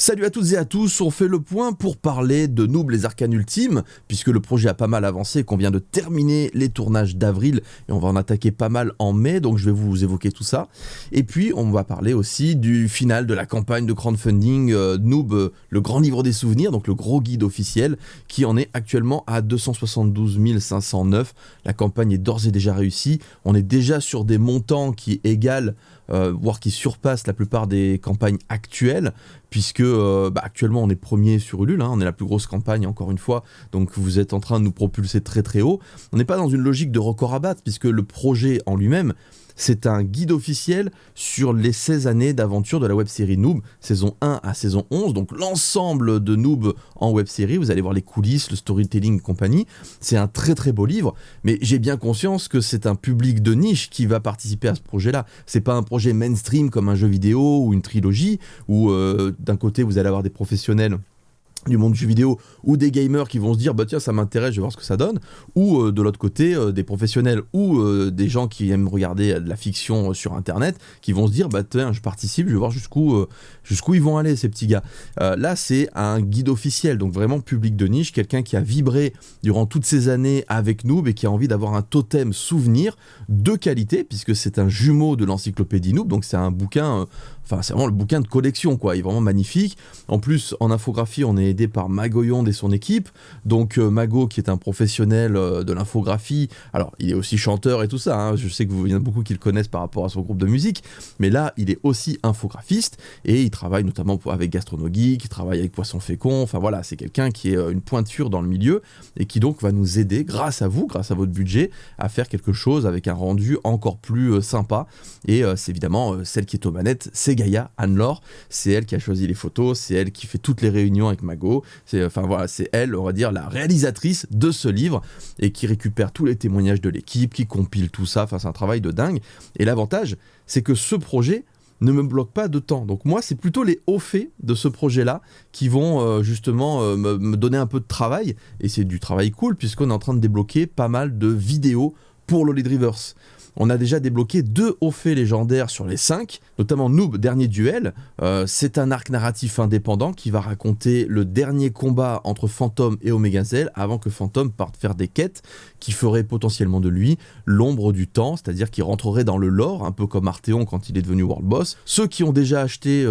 Salut à toutes et à tous, on fait le point pour parler de Noob les Arcanes Ultimes, puisque le projet a pas mal avancé, qu'on vient de terminer les tournages d'avril, et on va en attaquer pas mal en mai, donc je vais vous évoquer tout ça. Et puis on va parler aussi du final de la campagne de crowdfunding Noob, le grand livre des souvenirs, donc le gros guide officiel, qui en est actuellement à 272 509. La campagne est d'ores et déjà réussie, on est déjà sur des montants qui égalent voire qui surpasse la plupart des campagnes actuelles, puisque actuellement on est premier sur Ulule, on est la plus grosse campagne encore une fois, donc vous êtes en train de nous propulser très très haut. On n'est pas dans une logique de record à battre, puisque le projet en lui-même, c'est un guide officiel sur les 16 années d'aventure de la web-série Noob, saison 1 à saison 11, donc l'ensemble de Noob en web-série, vous allez voir les coulisses, le storytelling et compagnie. C'est un très très beau livre, mais j'ai bien conscience que c'est un public de niche qui va participer à ce projet-là. C'est pas un projet mainstream comme un jeu vidéo ou une trilogie, où d'un côté vous allez avoir des professionnels du monde du jeu vidéo ou des gamers qui vont se dire bah tiens ça m'intéresse, je vais voir ce que ça donne, ou de l'autre côté des professionnels ou des gens qui aiment regarder de la fiction sur internet qui vont se dire bah tiens je participe, je vais voir jusqu'où ils vont aller ces petits gars. Là c'est un guide officiel, donc vraiment public de niche, quelqu'un qui a vibré durant toutes ces années avec Noob et qui a envie d'avoir un totem souvenir de qualité, puisque c'est un jumeau de l'encyclopédie Noob, donc c'est un bouquin c'est vraiment le bouquin de collection, quoi. Il est vraiment magnifique. En plus, en infographie, on est aidé par Mago Yonde et son équipe. Donc, Mago, qui est un professionnel de l'infographie. Alors, il est aussi chanteur et tout ça. Je sais qu'il y en a beaucoup qui le connaissent par rapport à son groupe de musique. Mais là, il est aussi infographiste. Et il travaille notamment avec Gastronogeek, il travaille avec Poisson Fécond. Enfin, voilà, c'est quelqu'un qui est une pointure dans le milieu et qui donc va nous aider, grâce à vous, grâce à votre budget, à faire quelque chose avec un rendu encore plus sympa. Et c'est évidemment celle qui est aux manettes, c'est Gaïa, Anne-Laure, c'est elle qui a choisi les photos, c'est elle qui fait toutes les réunions avec Mago, c'est elle, on va dire, la réalisatrice de ce livre, et qui récupère tous les témoignages de l'équipe, qui compile tout ça, c'est un travail de dingue. Et l'avantage, c'est que ce projet ne me bloque pas de temps. Donc moi, c'est plutôt les hauts faits de ce projet-là qui vont justement me donner un peu de travail, et c'est du travail cool, puisqu'on est en train de débloquer pas mal de vidéos pour Lolly Drivers. On a déjà débloqué 2 hauts faits légendaires sur les 5, notamment Noob, dernier duel. C'est un arc narratif indépendant qui va raconter le dernier combat entre Phantom et Omega Zell avant que Phantom parte faire des quêtes qui feraient potentiellement de lui l'ombre du temps, c'est-à-dire qu'il rentrerait dans le lore, un peu comme Arthéon quand il est devenu World Boss. Ceux qui ont déjà acheté,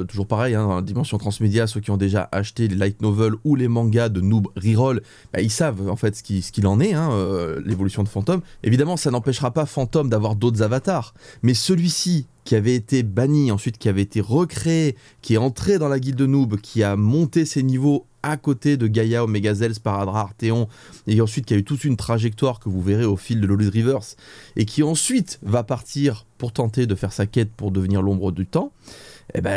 toujours pareil, dans la dimension transmédia, ceux qui ont déjà acheté les light novels ou les mangas de Noob Reroll, ils savent en fait ce qu'il en est, l'évolution de Phantom. Évidemment, ça n'empêchera pas Phantom d'avoir d'autres avatars, mais celui-ci qui avait été banni, ensuite qui avait été recréé, qui est entré dans la guilde Noob, qui a monté ses niveaux à côté de Gaïa, Omega Zell, Sparadra, Arthéon, et ensuite qui a eu toute une trajectoire que vous verrez au fil de Lolly Drivers, et qui ensuite va partir pour tenter de faire sa quête pour devenir l'ombre du temps.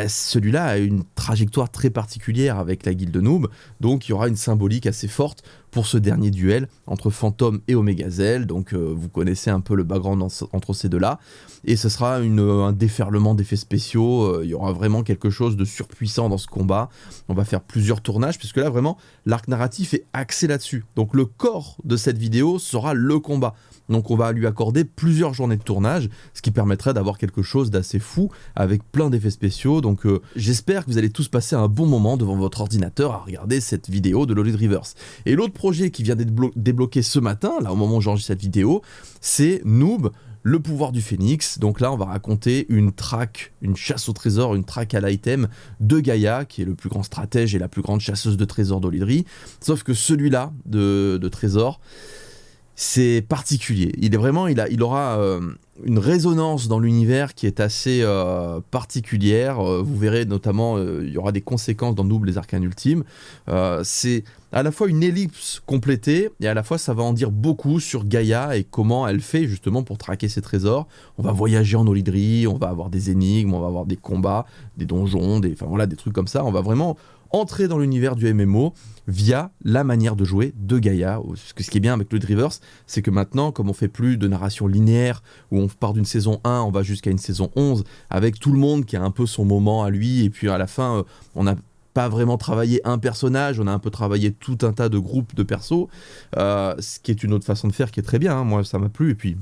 Celui-là a une trajectoire très particulière avec la guilde Noob, donc il y aura une symbolique assez forte pour ce dernier duel entre Phantom et Omega Zell. Donc vous connaissez un peu le background entre ces deux-là, et ce sera un déferlement d'effets spéciaux. Il y aura vraiment quelque chose de surpuissant dans ce combat. On va faire plusieurs tournages, puisque là vraiment l'arc narratif est axé là-dessus. Donc le corps de cette vidéo sera le combat. Donc on va lui accorder plusieurs journées de tournage, ce qui permettrait d'avoir quelque chose d'assez fou, avec plein d'effets spéciaux. Donc j'espère que vous allez tous passer un bon moment devant votre ordinateur à regarder cette vidéo de Lolly Drivers. Et l'autre projet qui vient d'être débloqué ce matin, là au moment où j'enregistre cette vidéo, c'est Noob, le pouvoir du phénix. Donc là on va raconter une traque, une chasse au trésor, une traque à l'item de Gaïa, qui est le plus grand stratège et la plus grande chasseuse de trésors d'Olydri. Sauf que celui-là de trésor, c'est particulier. Il aura une résonance dans l'univers qui est assez particulière. Vous verrez notamment, il y aura des conséquences dans Noob les Arcanes Ultimes. C'est à la fois une ellipse complétée, et à la fois ça va en dire beaucoup sur Gaïa et comment elle fait justement pour traquer ses trésors. On va voyager en Olydri, on va avoir des énigmes, on va avoir des combats, des donjons, des trucs comme ça. On va vraiment entrer dans l'univers du MMO via la manière de jouer de Gaïa. Ce qui est bien avec le Drivers, c'est que maintenant, comme on fait plus de narration linéaire, où on part d'une saison 1, on va jusqu'à une saison 11, avec tout le monde qui a un peu son moment à lui, et puis à la fin, on n'a pas vraiment travaillé un personnage, on a un peu travaillé tout un tas de groupes de persos, ce qui est une autre façon de faire qui est très bien, moi ça m'a plu, et puis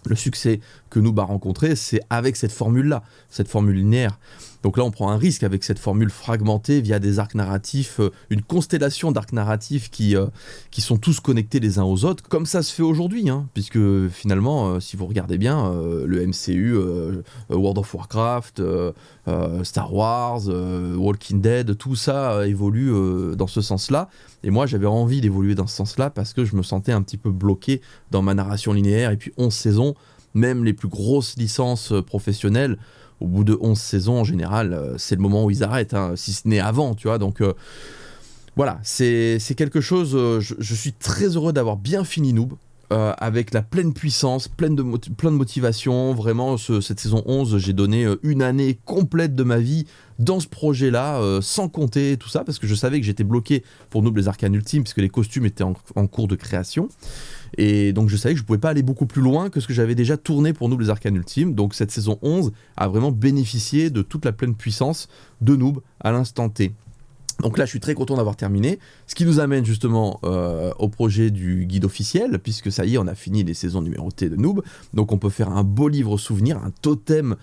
le succès que Noob a rencontré, c'est avec cette formule-là, cette formule linéaire. Donc là, on prend un risque avec cette formule fragmentée via des arcs narratifs, une constellation d'arcs narratifs qui sont tous connectés les uns aux autres, comme ça se fait aujourd'hui, hein, puisque finalement, si vous regardez bien, le MCU, World of Warcraft, Star Wars, Walking Dead, tout ça évolue dans ce sens-là. Et moi, j'avais envie d'évoluer dans ce sens-là parce que je me sentais un petit peu bloqué dans ma narration linéaire. Et puis 11 saisons, même les plus grosses licences professionnelles, au bout de 11 saisons, en général, c'est le moment où ils arrêtent, hein, si ce n'est avant, tu vois. Donc voilà, c'est quelque chose... je suis très heureux d'avoir bien fini Noob, avec la pleine puissance, plein de motivation. Vraiment, cette saison 11, j'ai donné une année complète de ma vie dans ce projet-là, sans compter tout ça, parce que je savais que j'étais bloqué pour Noob les Arcanes Ultimes, puisque les costumes étaient en cours de création. Et donc je savais que je pouvais pas aller beaucoup plus loin que ce que j'avais déjà tourné pour Noob les Arcanes Ultimes. Donc cette saison 11 a vraiment bénéficié de toute la pleine puissance de Noob à l'instant T. Donc là, je suis très content d'avoir terminé, ce qui nous amène justement au projet du guide officiel, puisque ça y est, on a fini les saisons numérotées de Noob, donc on peut faire un beau livre souvenir, un totem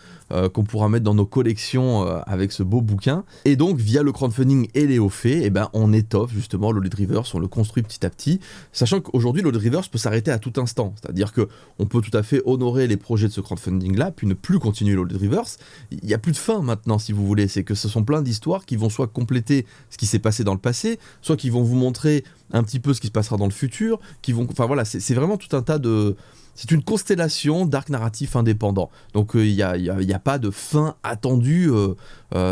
qu'on pourra mettre dans nos collections avec ce beau bouquin. Et donc, via le crowdfunding et les hauts faits, eh ben, on étoffe justement Loaded Rivers, on le construit petit à petit, sachant qu'aujourd'hui, Loaded Rivers peut s'arrêter à tout instant, c'est-à-dire qu'on peut tout à fait honorer les projets de ce crowdfunding-là, puis ne plus continuer Loaded Rivers. Il n'y a plus de fin maintenant, si vous voulez, c'est que ce sont plein d'histoires qui vont soit compléter ce qui s'est passé dans le passé, soit qui vont vous montrer un petit peu ce qui se passera dans le futur, enfin voilà, c'est vraiment tout un tas de... C'est une constellation d'arcs narratifs indépendants. Donc il n'y a pas de fin attendue,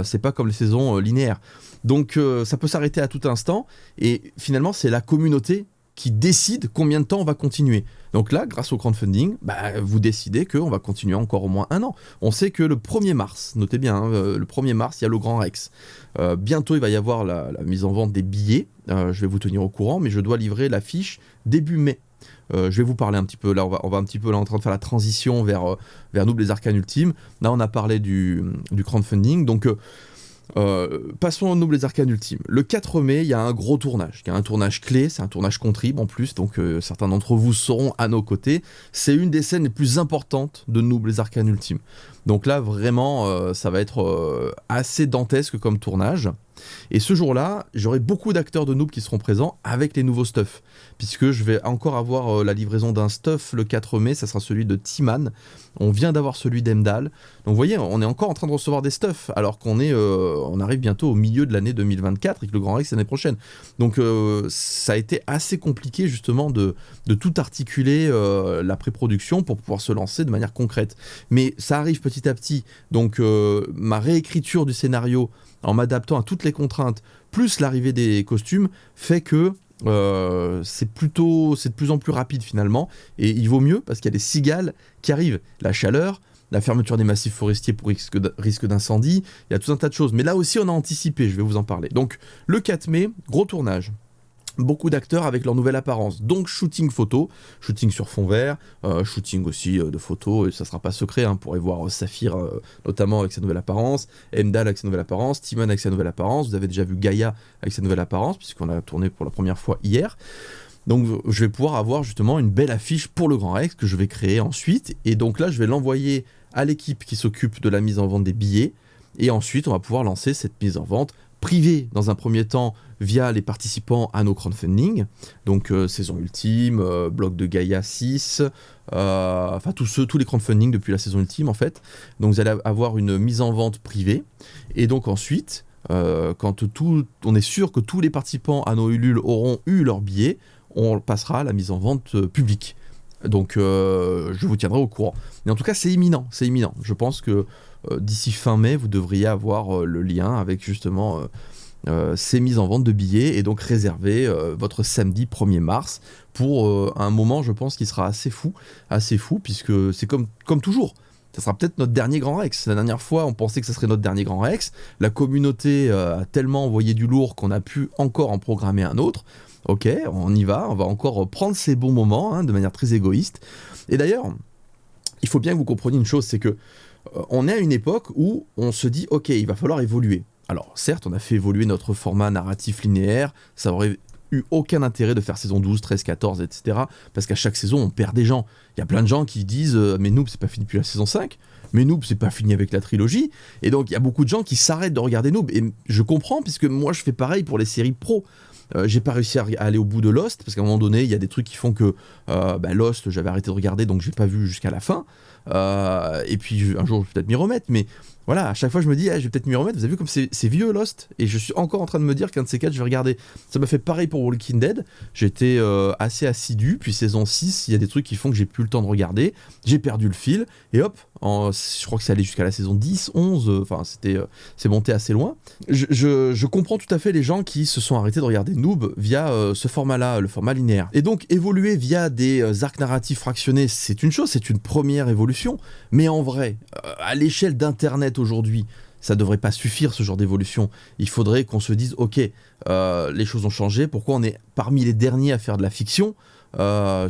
c'est pas comme les saisons linéaires. Donc ça peut s'arrêter à tout instant, et finalement c'est la communauté qui décide combien de temps on va continuer. Donc là, grâce au crowdfunding, vous décidez qu'on va continuer encore au moins un an. On sait que le 1er mars, notez bien, hein, le 1er mars, il y a le Grand Rex. Bientôt, il va y avoir la mise en vente des billets. Je vais vous tenir au courant, mais je dois livrer l'affiche début mai. Je vais vous parler un petit peu, là on va un petit peu là en train de faire la transition vers Noob les Arcanes Ultimes. Là on a parlé du crowdfunding, donc passons au Noob les Arcanes Ultimes. Le 4 mai, il y a un gros tournage, il y a un tournage clé, c'est un tournage contrib en plus, donc certains d'entre vous seront à nos côtés. C'est une des scènes les plus importantes de Noob les Arcanes Ultimes. Donc là vraiment ça va être assez dantesque comme tournage. Et ce jour-là, j'aurai beaucoup d'acteurs de Noob qui seront présents avec les nouveaux stuffs, puisque je vais encore avoir la livraison d'un stuff le 4 mai, ça sera celui de T-Man. On vient d'avoir celui d'Emdal. Donc vous voyez, on est encore en train de recevoir des stuffs, alors qu'on on arrive bientôt au milieu de l'année 2024 et que le Grand Rex c'est l'année prochaine. Donc ça a été assez compliqué justement de tout articuler la pré-production pour pouvoir se lancer de manière concrète. Mais ça arrive petit à petit, donc ma réécriture du scénario en m'adaptant à toutes les contraintes, plus l'arrivée des costumes, fait que c'est de plus en plus rapide finalement, et il vaut mieux parce qu'il y a des cigales qui arrivent, la chaleur, la fermeture des massifs forestiers pour risque d'incendie, il y a tout un tas de choses, mais là aussi on a anticipé, je vais vous en parler. Donc le 4 mai, gros tournage. Beaucoup d'acteurs avec leur nouvelle apparence, donc shooting photo, shooting sur fond vert, shooting aussi de photos, et ça sera pas secret, hein, vous pourrez voir Saphir notamment avec sa nouvelle apparence, Emdal avec sa nouvelle apparence, Timon avec sa nouvelle apparence, vous avez déjà vu Gaïa avec sa nouvelle apparence, puisqu'on a tourné pour la première fois hier. Donc je vais pouvoir avoir justement une belle affiche pour le Grand Rex que je vais créer ensuite, et donc là je vais l'envoyer à l'équipe qui s'occupe de la mise en vente des billets, et ensuite on va pouvoir lancer cette mise en vente privée dans un premier temps via les participants à nos crowdfunding, donc saison ultime, bloc de Gaïa 6, enfin tous les crowdfunding depuis la saison ultime en fait. Donc vous allez avoir une mise en vente privée, et donc ensuite, quand on est sûr que tous les participants à nos Ulule auront eu leur billet, on passera à la mise en vente publique. Donc je vous tiendrai au courant. Mais en tout cas c'est imminent. Je pense que d'ici fin mai, vous devriez avoir le lien avec justement ces mises en vente de billets, et donc réserver votre samedi 1er mars pour un moment, je pense, qui sera assez fou, puisque c'est comme toujours. Ça sera peut-être notre dernier Grand Rex. La dernière fois, on pensait que ça serait notre dernier Grand Rex. La communauté a tellement envoyé du lourd qu'on a pu encore en programmer un autre. Ok, on y va, on va encore prendre ces bons moments, hein, de manière très égoïste. Et d'ailleurs, il faut bien que vous compreniez une chose, c'est que on est à une époque où on se dit, ok, il va falloir évoluer. Alors certes, on a fait évoluer notre format narratif linéaire, ça aurait eu aucun intérêt de faire saison 12, 13, 14, etc. Parce qu'à chaque saison, on perd des gens. Il y a plein de gens qui disent mais Noob, c'est pas fini depuis la saison 5. Mais Noob, c'est pas fini avec la trilogie. Et donc, il y a beaucoup de gens qui s'arrêtent de regarder Noob. Et je comprends, puisque moi, je fais pareil pour les séries pro. J'ai pas réussi à aller au bout de Lost, parce qu'à un moment donné, il y a des trucs qui font que Lost, j'avais arrêté de regarder, donc j'ai pas vu jusqu'à la fin. Et puis, un jour, je vais peut-être m'y remettre. Mais voilà, à chaque fois, je me dis, je vais peut-être m'y remettre. Vous avez vu comme c'est vieux Lost. Et je suis encore en train de me dire qu'un de ces quatre, je vais regarder. Ça m'a fait pareil pour Walking Dead. J'étais assez assidu. Puis saison 6, il y a des trucs qui font que j'ai plus le temps de regarder. J'ai perdu le fil. Et hop, je crois que c'est allé jusqu'à la saison 10, 11. Enfin, c'est monté assez loin. Je comprends tout à fait les gens qui se sont arrêtés de regarder Noob via ce format-là, le format linéaire. Et donc, évoluer via des arcs narratifs fractionnés, c'est une chose, c'est une première évolution. Mais en vrai, à l'échelle d'Internet aujourd'hui, ça devrait pas suffire ce genre d'évolution. Il faudrait qu'on se dise, ok, les choses ont changé, pourquoi on est parmi les derniers à faire de la fiction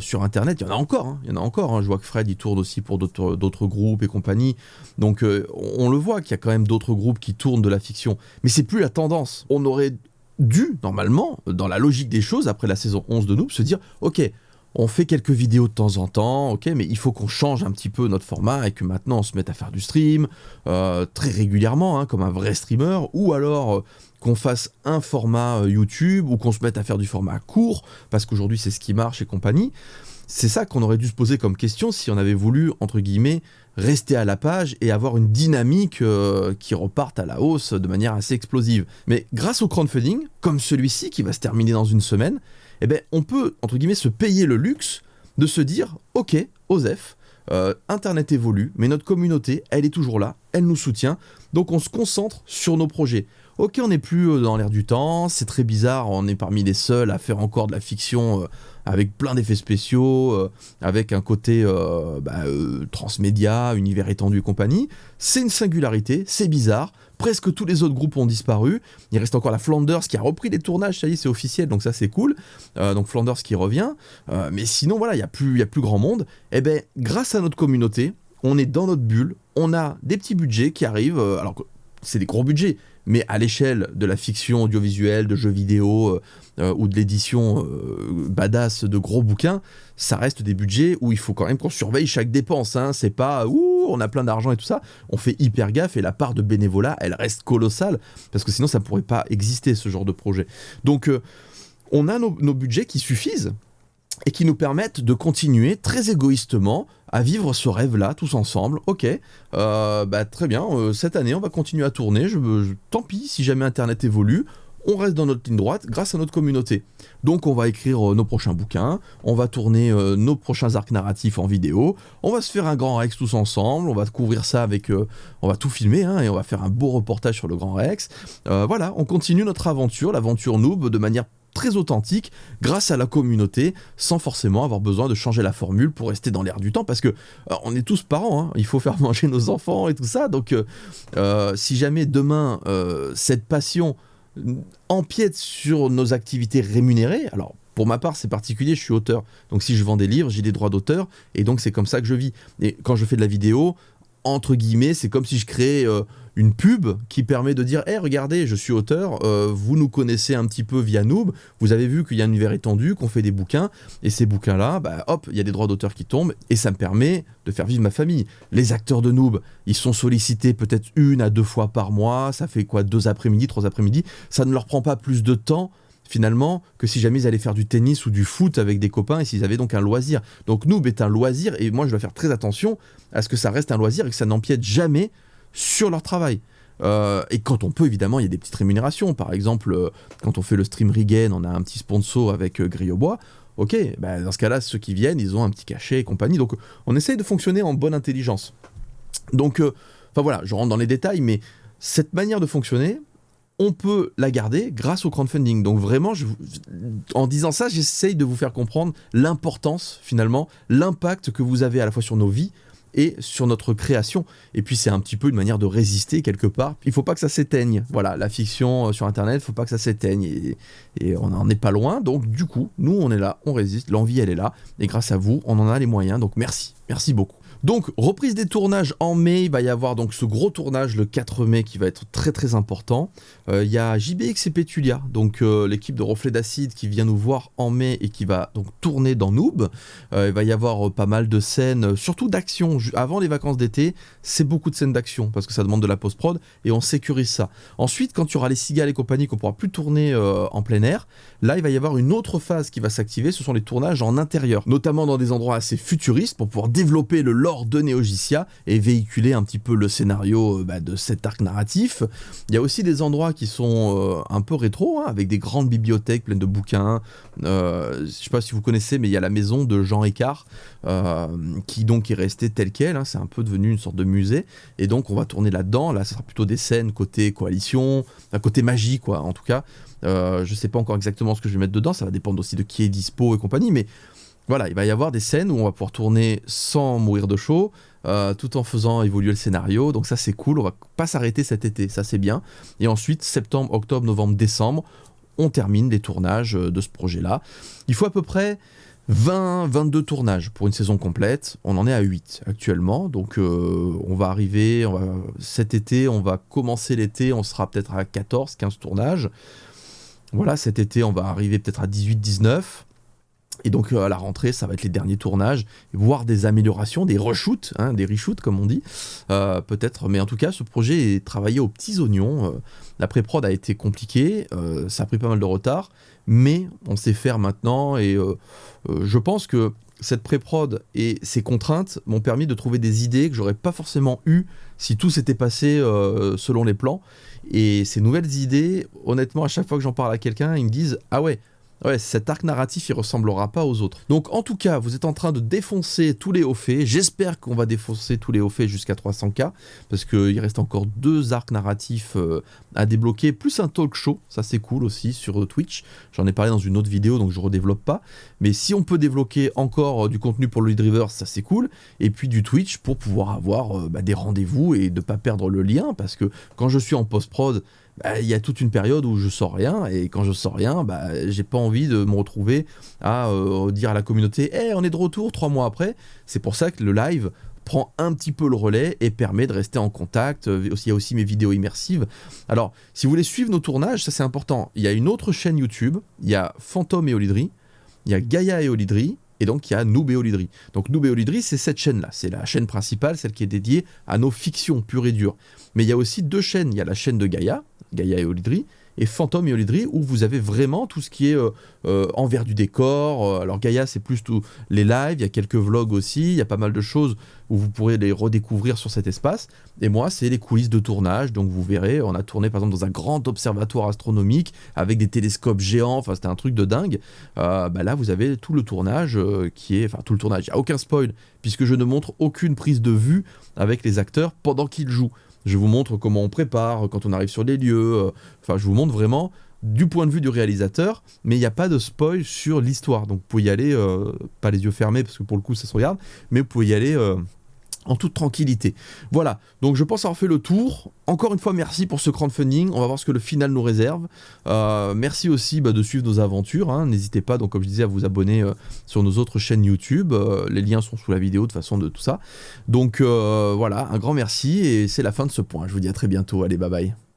sur Internet? Il y en a encore, hein. Je vois que Fred il tourne aussi pour d'autres groupes et compagnie. Donc on le voit qu'il y a quand même d'autres groupes qui tournent de la fiction. Mais c'est plus la tendance. On aurait dû, normalement, dans la logique des choses, après la saison 11 de Noob, se dire, ok, on fait quelques vidéos de temps en temps, ok, mais il faut qu'on change un petit peu notre format et que maintenant on se mette à faire du stream très régulièrement, hein, comme un vrai streamer, ou alors qu'on fasse un format YouTube ou qu'on se mette à faire du format court, parce qu'aujourd'hui c'est ce qui marche et compagnie. C'est ça qu'on aurait dû se poser comme question si on avait voulu, entre guillemets, rester à la page et avoir une dynamique qui reparte à la hausse de manière assez explosive. Mais grâce au crowdfunding, comme celui-ci qui va se terminer dans une semaine, eh ben, on peut, entre guillemets, se payer le luxe de se dire « Ok, Osef, Internet évolue, mais notre communauté, elle est toujours là, elle nous soutient, donc on se concentre sur nos projets. Ok, on n'est plus dans l'air du temps, c'est très bizarre, on est parmi les seuls à faire encore de la fiction avec plein d'effets spéciaux, avec un côté transmédia, univers étendu et compagnie. C'est une singularité, c'est bizarre. Presque tous les autres groupes ont disparu. Il reste encore la Flanders qui a repris les tournages, ça y est, c'est officiel, donc ça c'est cool. Donc Flanders qui revient. Mais sinon, voilà, il y a plus grand monde. Et ben, grâce à notre communauté, on est dans notre bulle, on a des petits budgets qui arrivent, alors que c'est des gros budgets, mais à l'échelle de la fiction audiovisuelle, de jeux vidéo ou de l'édition badass de gros bouquins, ça reste des budgets où il faut quand même qu'on surveille chaque dépense. Hein. C'est pas on a plein d'argent et tout ça. On fait hyper gaffe et la part de bénévolat, elle reste colossale parce que sinon ça pourrait pas exister ce genre de projet. Donc on a nos budgets qui suffisent et qui nous permettent de continuer très égoïstement à vivre ce rêve-là, tous ensemble. Ok, très bien, cette année, on va continuer à tourner. Tant pis, si jamais Internet évolue, on reste dans notre ligne droite grâce à notre communauté. Donc on va écrire nos prochains bouquins, on va tourner nos prochains arcs narratifs en vidéo, on va se faire un Grand Rex tous ensemble, on va couvrir ça avec... on va tout filmer, hein, et on va faire un beau reportage sur le Grand Rex. Voilà, on continue notre aventure, l'aventure Noob, de manière très authentique grâce à la communauté sans forcément avoir besoin de changer la formule pour rester dans l'air du temps parce que on est tous parents, hein, il faut faire manger nos enfants et tout ça, donc si jamais demain cette passion empiète sur nos activités rémunérées, alors pour ma part c'est particulier, je suis auteur, donc si je vends des livres j'ai des droits d'auteur et donc c'est comme ça que je vis, et quand je fais de la vidéo, entre guillemets, c'est comme si je créais une pub qui permet de dire hey, regardez, je suis auteur, vous nous connaissez un petit peu via Noob, vous avez vu qu'il y a un univers étendu, qu'on fait des bouquins, et ces bouquins-là, hop, il y a des droits d'auteur qui tombent, et ça me permet de faire vivre ma famille. Les acteurs de Noob, ils sont sollicités peut-être 1 à 2 fois par mois, ça fait quoi, 2 après-midi, 3 après-midi, ça ne leur prend pas plus de temps finalement que si jamais ils allaient faire du tennis ou du foot avec des copains et s'ils avaient donc un loisir. Donc Noob est un loisir et moi je dois faire très attention à ce que ça reste un loisir et que ça n'empiète jamais sur leur travail. Et quand on peut, évidemment, il y a des petites rémunérations. Par exemple, quand on fait le stream Regain, on a un petit sponsor avec Grille au Bois. Ok, dans ce cas-là, ceux qui viennent, ils ont un petit cachet et compagnie. Donc on essaye de fonctionner en bonne intelligence. Donc, voilà, je rentre dans les détails, mais cette manière de fonctionner, on peut la garder grâce au crowdfunding. Donc vraiment, en disant ça, j'essaye de vous faire comprendre l'importance, finalement, l'impact que vous avez à la fois sur nos vies et sur notre création. Et puis c'est un petit peu une manière de résister quelque part. Il ne faut pas que ça s'éteigne. Voilà, la fiction sur Internet, il ne faut pas que ça s'éteigne. Et on n'en est pas loin. Donc du coup, nous, on est là, on résiste. L'envie, elle est là. Et grâce à vous, on en a les moyens. Donc merci. Merci beaucoup. Donc, reprise des tournages en mai, il va y avoir donc ce gros tournage le 4 mai qui va être très très important. Il y a JBX et Petulia, donc l'équipe de Reflet d'Acide qui vient nous voir en mai et qui va donc tourner dans Noob. Il va y avoir pas mal de scènes, surtout d'action. Avant les vacances d'été, c'est beaucoup de scènes d'action parce que ça demande de la post-prod et on sécurise ça. Ensuite, quand il y aura les cigales et compagnie qu'on pourra plus tourner en plein air, là il va y avoir une autre phase qui va s'activer, ce sont les tournages en intérieur, notamment dans des endroits assez futuristes pour pouvoir développer le lore de Neogicia et véhiculer un petit peu le scénario de cet arc narratif. Il y a aussi des endroits qui sont un peu rétro, hein, avec des grandes bibliothèques pleines de bouquins. Je sais pas si vous connaissez, mais il y a la maison de Jean Écart qui donc est restée telle quelle, hein, c'est un peu devenu une sorte de musée, et donc on va tourner là-dedans. Là, ça sera plutôt des scènes côté coalition, côté magie, quoi, en tout cas. Je sais pas encore exactement ce que je vais mettre dedans, ça va dépendre aussi de qui est dispo et compagnie, mais voilà, il va y avoir des scènes où on va pouvoir tourner sans mourir de chaud, tout en faisant évoluer le scénario, donc ça c'est cool, on va pas s'arrêter cet été, ça c'est bien. Et ensuite, septembre, octobre, novembre, décembre, on termine les tournages de ce projet-là. Il faut à peu près 20-22 tournages pour une saison complète, on en est à 8 actuellement, donc on va arriver, cet été, on va commencer l'été, on sera peut-être à 14-15 tournages. Voilà, cet été, on va arriver peut-être à 18-19. Et donc à la rentrée, ça va être les derniers tournages, voire des améliorations, des reshoots, hein, des reshoots comme on dit, peut-être. Mais en tout cas, ce projet est travaillé aux petits oignons. La pré-prod a été compliquée, ça a pris pas mal de retard, mais on sait faire maintenant. Et je pense que cette pré-prod et ces contraintes m'ont permis de trouver des idées que j'aurais pas forcément eues si tout s'était passé selon les plans. Et ces nouvelles idées, honnêtement, à chaque fois que j'en parle à quelqu'un, ils me disent « Ah ouais, cet arc narratif, il ressemblera pas aux autres. » Donc en tout cas, vous êtes en train de défoncer tous les hauts faits. J'espère qu'on va défoncer tous les hauts faits jusqu'à 300K, parce qu'il reste encore 2 arcs narratifs à débloquer, plus un talk show, ça c'est cool aussi sur Twitch. J'en ai parlé dans une autre vidéo, donc je redéveloppe pas. Mais si on peut débloquer encore du contenu pour le Leadriver, ça c'est cool. Et puis du Twitch pour pouvoir avoir des rendez-vous et de pas perdre le lien, parce que quand je suis en post-prod, il y a toute une période où je sors rien, et quand je sors rien, j'ai pas envie de me retrouver à dire à la communauté « on est de retour 3 mois après ». C'est pour ça que le live prend un petit peu le relais et permet de rester en contact. Il y a aussi mes vidéos immersives. Alors, si vous voulez suivre nos tournages, ça c'est important. Il y a une autre chaîne YouTube, il y a Fantôme et Olydri, il y a Gaïa et Olydri, et donc il y a Noob et Olydri. Donc Noob et Olydri, c'est cette chaîne-là, c'est la chaîne principale, celle qui est dédiée à nos fictions pures et dures. Mais il y a aussi 2 chaînes, il y a la chaîne de Gaïa et Olydri, et Fantôme et Olydri, où vous avez vraiment tout ce qui est envers du décor. Alors Gaïa, c'est plus tous les lives, il y a quelques vlogs aussi, il y a pas mal de choses où vous pourrez les redécouvrir sur cet espace. Et moi, c'est les coulisses de tournage, donc vous verrez, on a tourné par exemple dans un grand observatoire astronomique, avec des télescopes géants, enfin c'était un truc de dingue. Là, vous avez tout le tournage tout le tournage, il n'y a aucun spoil, puisque je ne montre aucune prise de vue avec les acteurs pendant qu'ils jouent. Je vous montre comment on prépare quand on arrive sur les lieux. Je vous montre vraiment du point de vue du réalisateur, mais il n'y a pas de spoil sur l'histoire. Donc vous pouvez y aller, pas les yeux fermés, parce que pour le coup ça se regarde, mais vous pouvez y aller en toute tranquillité. Voilà, donc je pense avoir fait le tour. Encore une fois, merci pour ce crowdfunding. On va voir ce que le final nous réserve. Merci aussi de suivre nos aventures. Hein. N'hésitez pas, donc, comme je disais, à vous abonner sur nos autres chaînes YouTube. Les liens sont sous la vidéo, de façon de tout ça. Donc voilà, un grand merci et c'est la fin de ce point. Je vous dis à très bientôt. Allez, bye bye.